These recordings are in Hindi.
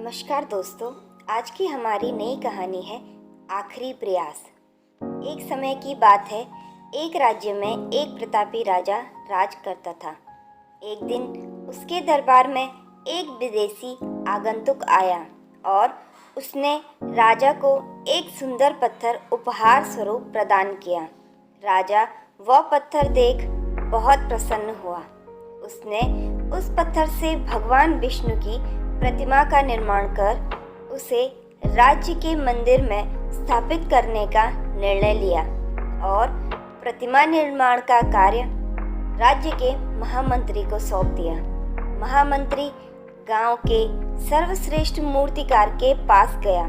नमस्कार दोस्तों, आज की हमारी नई कहानी है आखिरी प्रयास। एक समय की बात है, एक राज्य में एक प्रतापी राजा राज करता था। एक दिन उसके दरबार में एक विदेशी आगंतुक आया और उसने राजा को एक सुंदर पत्थर उपहार स्वरूप प्रदान किया। राजा वह पत्थर देख बहुत प्रसन्न हुआ। उसने उस पत्थर से भगवान विष्णु की प्रतिमा का निर्माण कर उसे राज्य के मंदिर में स्थापित करने का निर्णय लिया और प्रतिमा निर्माण का कार्य राज्य के महामंत्री को सौंप दिया। महामंत्री गांव के सर्वश्रेष्ठ मूर्तिकार के पास गया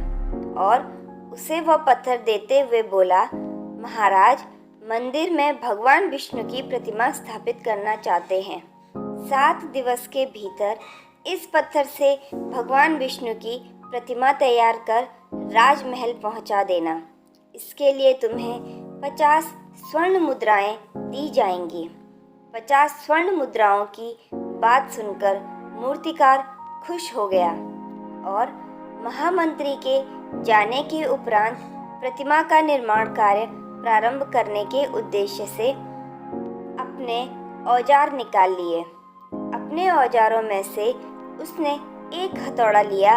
और उसे वह पत्थर देते हुए बोला, महाराज, मंदिर में भगवान विष्णु की प्रतिमा स्थापित करना चाहते हैं। 7 दिवस के भीतर इस पत्थर से भगवान विष्णु की प्रतिमा तैयार कर राजमहल पहुंचा देना। इसके लिए तुम्हें 50 स्वर्ण मुद्राएं दी जाएंगी। 50 स्वर्ण मुद्राओं की बात सुनकर मूर्तिकार खुश हो गया और महामंत्री के जाने के उपरांत प्रतिमा का निर्माण कार्य प्रारंभ करने के उद्देश्य से अपने औजार निकाल लिए। अपने औजारों में से उसने एक हथौड़ा लिया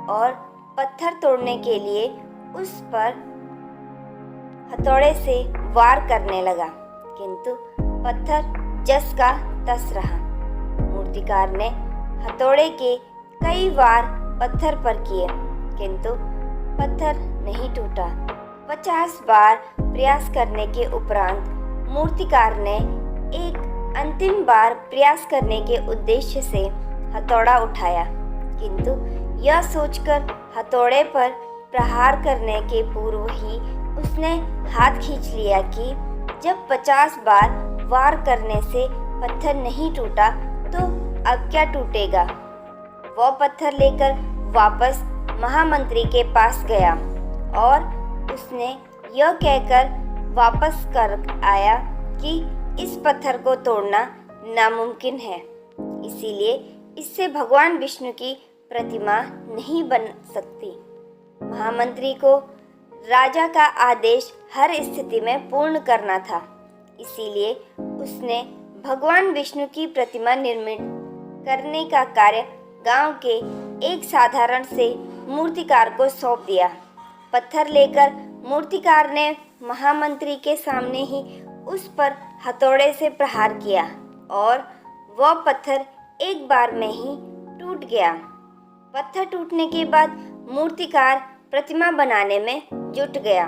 और पत्थर तोड़ने के लिए उस पर हथौड़े से वार करने लगा, किंतु पत्थर जस का तस रहा। मूर्तिकार ने हथौड़े के कई वार पत्थर पर किए, किंतु पत्थर नहीं टूटा। 50 बार प्रयास करने के उपरांत मूर्तिकार ने एक अंतिम बार प्रयास करने के उद्देश्य से हथौड़ा उठाया, किंतु यह सोचकर हथौड़े पर प्रहार करने के पूर्व ही उसने हाथ खींच लिया कि जब 50 बार वार करने से पत्थर नहीं टूटा तो अब क्या टूटेगा। वह पत्थर लेकर वापस महामंत्री के पास गया और उसने यह कहकर वापस कर आया कि इस पत्थर को तोड़ना नामुमकिन है, इसीलिए इससे भगवान विष्णु की प्रतिमा नहीं बन सकती। महामंत्री को राजा का आदेश हर स्थिति में पूर्ण करना था, इसीलिए उसने भगवान विष्णु की प्रतिमा निर्मित करने का कार्य गांव के एक साधारण से मूर्तिकार को सौंप दिया। पत्थर लेकर मूर्तिकार ने महामंत्री के सामने ही उस पर हथौड़े से प्रहार किया और वह पत्थर एक बार में ही टूट गया। पत्थर टूटने के बाद मूर्तिकार प्रतिमा बनाने में जुट गया।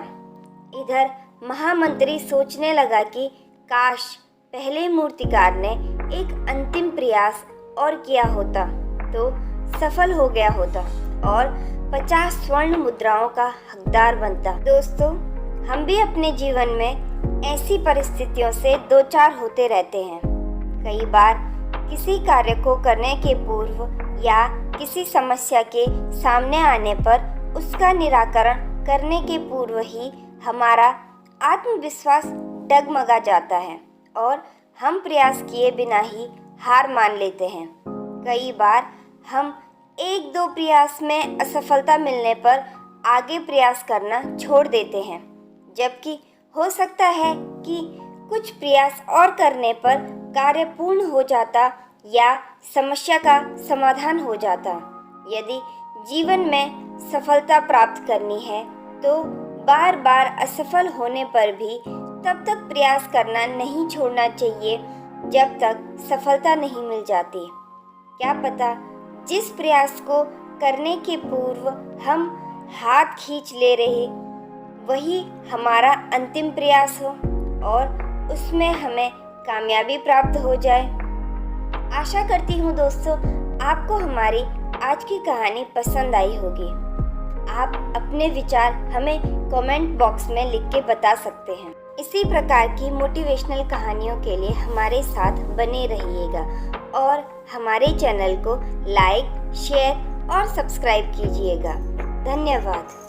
इधर महामंत्री सोचने लगा कि काश पहले मूर्तिकार ने एक अंतिम प्रयास और किया होता तो सफल हो गया होता और 50 स्वर्ण मुद्राओं का हकदार बनता। दोस्तों, हम भी अपने जीवन में ऐसी परिस्थितियों से दो चार होते रहते हैं। कई बार किसी कार्य को करने के पूर्व या किसी समस्या के सामने आने पर उसका निराकरण करने के पूर्व ही हमारा आत्मविश्वास डगमगा जाता है और हम प्रयास किए बिना ही हार मान लेते हैं। कई बार हम 1-2 प्रयास में असफलता मिलने पर आगे प्रयास करना छोड़ देते हैं, जबकि हो सकता है कि कुछ प्रयास और करने पर कार्य पूर्ण हो जाता या समस्या का समाधान हो जाता। यदि जीवन में सफलता प्राप्त करनी है तो बार बार असफल होने पर भी तब तक प्रयास करना नहीं छोड़ना चाहिए जब तक सफलता नहीं मिल जाती। क्या पता जिस प्रयास को करने के पूर्व हम हाथ खींच ले रहे वही हमारा अंतिम प्रयास हो और उसमें हमें कामयाबी प्राप्त हो जाए। आशा करती हूँ दोस्तों, आपको हमारी आज की कहानी पसंद आई होगी। आप अपने विचार हमें कमेंट बॉक्स में लिख के बता सकते हैं। इसी प्रकार की मोटिवेशनल कहानियों के लिए हमारे साथ बने रहिएगा और हमारे चैनल को लाइक, शेयर और सब्सक्राइब कीजिएगा। धन्यवाद।